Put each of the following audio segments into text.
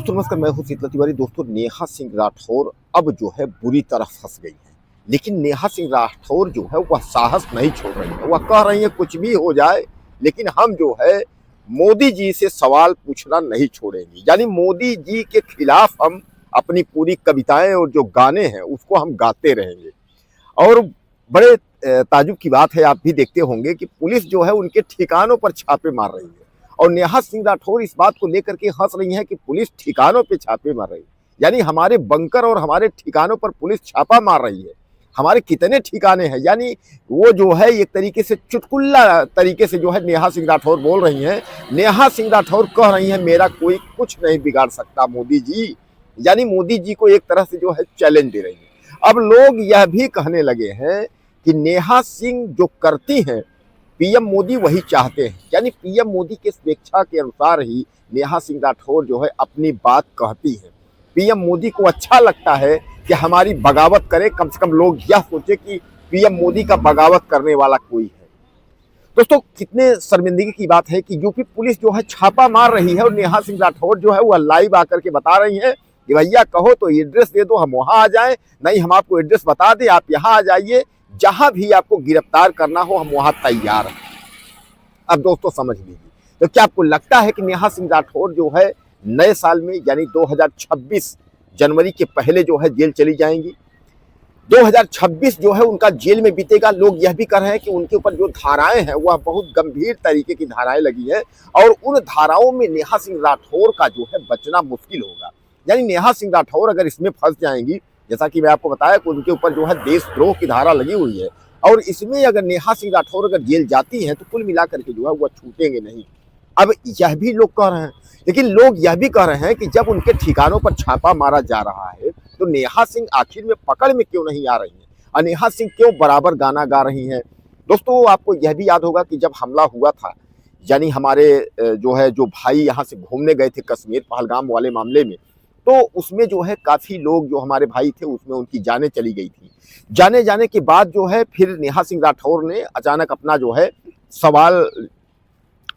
दोस्तों नमस्कार, मैं हूं शीतल तिवारी। दोस्तों नेहा सिंह राठौर अब जो है बुरी तरह फंस गई है, लेकिन नेहा सिंह राठौर जो है वह साहस नहीं छोड़ रही है। वह कह रही है कुछ भी हो जाए लेकिन हम जो है मोदी जी से सवाल पूछना नहीं छोड़ेंगे। यानी मोदी जी के खिलाफ हम अपनी पूरी कविताएं और जो गाने हैं उसको हम गाते रहेंगे। और बड़े ताजुब की बात है, आप भी देखते होंगे कि पुलिस जो है उनके ठिकानों पर छापे मार रही है और नेहा सिंह राठौर इस बात को लेकर के हंस रही है कि पुलिस ठिकानों पे छापे मार रही है। यानी हमारे बंकर और हमारे ठिकानों पर पुलिस छापा मार रही है। हमारे कितने ठिकाने हैं, यानी वो जो है एक तरीके से चुटकुल्ला तरीके से जो है नेहा सिंह राठौर बोल रही हैं। नेहा सिंह राठौर कह रही हैं मेरा कोई कुछ नहीं बिगाड़ सकता मोदी जी, यानी मोदी जी को एक तरह से जो है चैलेंज दे रही है। अब लोग यह भी कहने लगे हैं कि नेहा सिंह जो करती हैं पीएम मोदी वही चाहते हैं, यानी पीएम मोदी के स्वेच्छा के अनुसार ही नेहा सिंह राठौर जो है अपनी बात कहती है। पीएम मोदी को अच्छा लगता है कि हमारी बगावत करे, कम से कम लोग यह सोचे कि पीएम मोदी का बगावत करने वाला कोई है। दोस्तों कितने शर्मिंदगी की बात है कि यूपी पुलिस जो है छापा मार रही है और नेहा सिंह राठौर जो है वह लाइव आकर के बता रही है कि भैया कहो तो एड्रेस दे दो, हम वहां आ जाएं, नहीं हम आपको एड्रेस बता दें, आप यहाँ आ जाइए, जहां भी आपको गिरफ्तार करना हो हम वहां तैयार हैं। अब दोस्तों समझ लीजिए, तो क्या आपको लगता है कि नेहा सिंह राठौर जो है नए साल में यानी 2026 जनवरी के पहले जो है जेल चली जाएंगी? 2026 जो है उनका जेल में बीतेगा। लोग यह भी कह रहे हैं कि उनके ऊपर जो धाराएं हैं वह बहुत गंभीर तरीके की धाराएं लगी हैं और उन धाराओं में नेहा सिंह राठौर का जो है बचना मुश्किल होगा। यानी नेहा सिंह राठौर अगर इसमें फंस जाएंगी, जैसा कि मैं आपको बताया कि उनके ऊपर जो है देशद्रोह की धारा लगी हुई है और इसमें अगर नेहा सिंह राठौर अगर जेल जाती हैं तो कुल मिलाकर के जो है वह छूटेंगे नहीं। अब यह भी लोग कह रहे हैं, लेकिन लोग यह भी कह रहे हैं कि जब उनके ठिकानों पर छापा मारा जा रहा है तो नेहा सिंह आखिर में पकड़ में क्यों नहीं आ रही हैं और नेहा सिंह क्यों बराबर गाना गा रही हैं? दोस्तों आपको यह भी याद होगा कि जब हमला हुआ था, यानी हमारे जो भाई यहाँ से घूमने गए थे कश्मीर पहलगाम वाले मामले में, तो उसमें जो है काफी लोग जो हमारे भाई थे उसमें उनकी जानें चली गई थी। जाने के बाद जो है फिर नेहा सिंह राठौर ने अचानक अपना जो है सवाल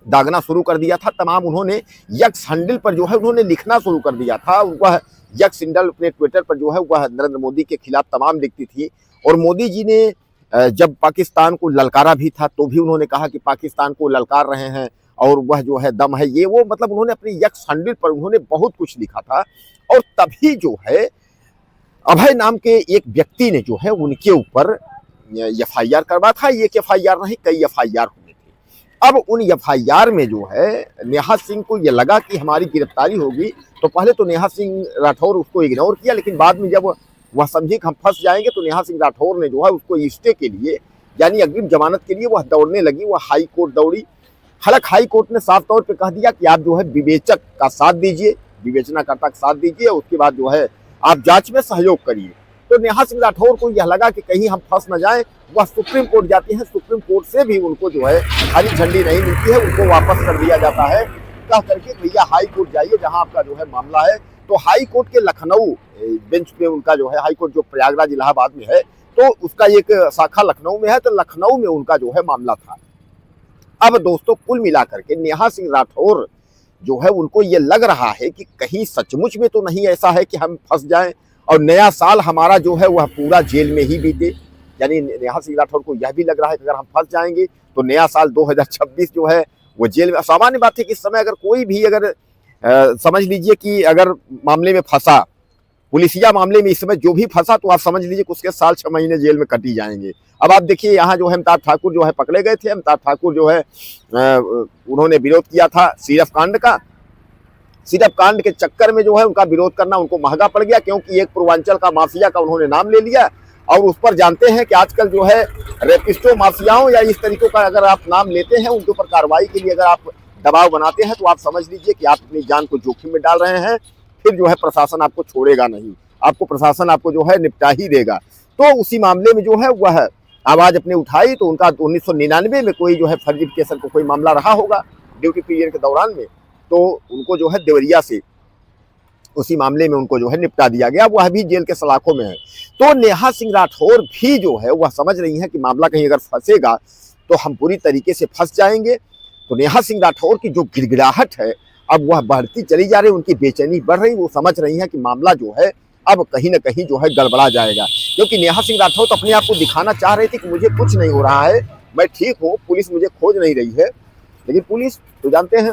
दागना शुरू कर दिया था। तमाम उन्होंने यक्स हैंडल पर जो है उन्होंने लिखना शुरू कर दिया था। वह यक्स हैंडल अपने ट्विटर पर जो है वह नरेंद्र मोदी के खिलाफ तमाम लिखती थी और मोदी जी ने जब पाकिस्तान को ललकारा भी था तो भी उन्होंने कहा कि पाकिस्तान को ललकार रहे हैं और वह जो है दम है ये वो, मतलब उन्होंने अपनी यक्स हैंडल पर उन्होंने बहुत कुछ लिखा था। और तभी जो है अभय नाम के एक व्यक्ति ने जो है उनके ऊपर एफआईआर करवा था। एक एफआईआर नहीं, कई एफआईआर हुए थे। अब उन एफआईआर में जो है नेहा सिंह को यह लगा कि हमारी गिरफ्तारी होगी, तो पहले तो नेहा सिंह राठौर उसको इग्नोर किया, लेकिन बाद में जब वह समझी कि हम फंस जाएंगे तो नेहा सिंह राठौर ने जो है उसको स्टे के लिए यानी अग्रिम जमानत के लिए वह दौड़ने लगी। वह हाई कोर्ट दौड़ी। हालांकि हाई कोर्ट ने साफ तौर पर कह दिया कि आप जो है विवेचक का साथ दीजिए, विवेचनाकर्ता का साथ दीजिए, उसके बाद जो है आप जांच में सहयोग करिए। तो नेहा सिंह राठौर को यह लगा कि कहीं हम फंस न जाएं, वह सुप्रीम कोर्ट जाती हैं। सुप्रीम कोर्ट से भी उनको जो है हरी झंडी नहीं मिलती है, उनको वापस कर दिया जाता है कह करके भैया हाई कोर्ट जाइए जहां आपका जो है मामला है। तो हाई कोर्ट के लखनऊ बेंच पे उनका जो है, हाई कोर्ट जो प्रयागराज इलाहाबाद में है तो उसका एक शाखा लखनऊ में है, तो लखनऊ में उनका जो है मामला था। अब दोस्तों कुल मिलाकर के नेहा सिंह राठौर जो है उनको ये लग रहा है कि कहीं सचमुच में तो नहीं ऐसा है कि हम फंस जाएं और नया साल हमारा जो है वह पूरा जेल में ही बीते। यानी नेहा सिंह राठौर को यह भी लग रहा है कि अगर हम फंस जाएंगे तो नया साल 2026 जो है वो जेल में। सामान्य बात है कि इस समय अगर कोई भी अगर समझ लीजिए कि अगर मामले में फंसा, पुलिसिया मामले में इस समय जो भी फंसा, तो आप समझ लीजिए कि उसके साल 6 महीने जेल में कट ही जाएंगे। अब आप देखिए यहाँ जो है अमिताभ ठाकुर जो है पकड़े गए थे। अमिताभ ठाकुर जो है उन्होंने विरोध किया था सिरफ कांड का। सिरफ कांड के चक्कर में जो है उनका विरोध करना उनको महंगा पड़ गया, क्योंकि एक पूर्वांचल का माफिया का उन्होंने नाम ले लिया और उस पर जानते हैं कि आजकल जो है रेपिस्टो माफियाओं या इस तरीकों का अगर आप नाम लेते हैं, उनके ऊपर कार्रवाई के लिए अगर आप दबाव बनाते हैं तो आप समझ लीजिए कि आप अपनी जान को जोखिम में डाल रहे हैं। फिर जो है प्रशासन आपको छोड़ेगा नहीं, आपको प्रशासन आपको जो है निपटा ही देगा। तो उसी मामले में जो है वह आवाज अपने उठाई, तो उनका 1999 में कोई जो है फर्जी को कोई मामला रहा होगा ड्यूटी पीरियड के दौरान में, तो उनको जो है देवरिया से उसी मामले में उनको जो है निपटा दिया गया। वह भी जेल के सलाखों में है। तो नेहा सिंह राठौर भी जो है वह समझ रही है कि मामला कहीं अगर फंसेगा तो हम पूरी तरीके से फंस जाएंगे। तो नेहा सिंह राठौर की जो गिड़गिड़ाहट है अब वह बढ़ती चली जा रही, उनकी बेचैनी बढ़ रही, वो समझ रही हैं कि मामला जो है अब कहीं ना कहीं जो है गड़बड़ा जाएगा। क्योंकि नेहा सिंह राठौर तो अपने आप को दिखाना चाह रही थी कि मुझे कुछ नहीं हो रहा है, मैं ठीक हूँ, पुलिस मुझे खोज नहीं रही है। लेकिन पुलिस तो जानते हैं,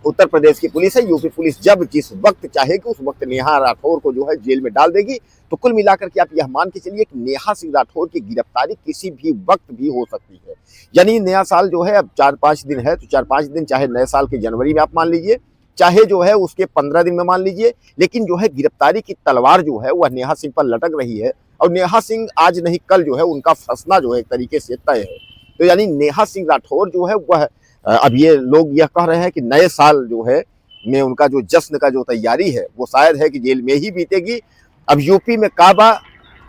उत्तर प्रदेश की पुलिस है, यूपी पुलिस जब जिस वक्त चाहेगी उस वक्त नेहा राठौर को जो है जेल में डाल देगी। तो कुल मिलाकर के आप यह मान के चलिए कि नेहा सिंह राठौर की गिरफ्तारी किसी भी वक्त भी हो सकती है। यानी नया साल जो है अब 4-5 दिन है, तो 4-5 दिन चाहे नए साल के जनवरी में आप मान लीजिए, चाहे जो है उसके 15 दिन में मान लीजिए, लेकिन जो है गिरफ्तारी की तलवार जो है वह नेहा सिंह पर लटक रही है। और नेहा सिंह आज नहीं कल जो है उनका फंसना जो है एक तरीके से तय है। तो यानी नेहा सिंह राठौर जो है वह अब ये लोग यह कह रहे हैं कि नए साल जो है में उनका जो जश्न का जो तैयारी है वो शायद है कि जेल में ही बीतेगी। अब यूपी में काबा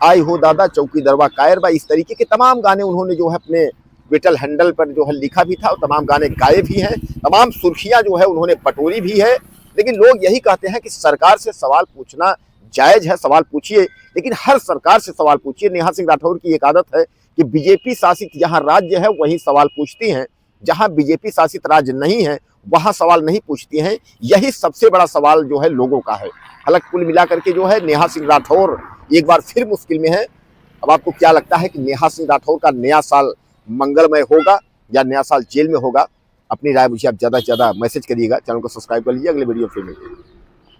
आई हो दादा चौकी दरबा कायर बा, इस तरीके के तमाम गाने उन्होंने जो है अपने ट्विटर हैंडल पर जो है लिखा भी था और तमाम गाने गाए भी हैं, तमाम सुर्खियां जो है उन्होंने बटोरी भी है। लेकिन लोग यही कहते हैं कि सरकार से सवाल पूछना जायज है, सवाल पूछिए, लेकिन हर सरकार से सवाल पूछिए। नेहा सिंह राठौर की एक आदत है कि बीजेपी शासित जहां राज्य है वहीं सवाल पूछती हैं, जहां बीजेपी शासित राज्य नहीं है वहां सवाल नहीं पूछती हैं। यही सबसे बड़ा सवाल जो है लोगों का है। हालांकि कुल मिलाकर के जो है नेहा सिंह राठौर एक बार फिर मुश्किल में है। अब आपको क्या लगता है कि नेहा सिंह राठौर का नया साल मंगलमय होगा या नया साल जेल में होगा? अपनी राय मुझे आप ज़्यादा से ज़्यादा मैसेज करिएगा। चैनल को सब्सक्राइब कर लीजिए। अगले वीडियो फिर मिलेंगे।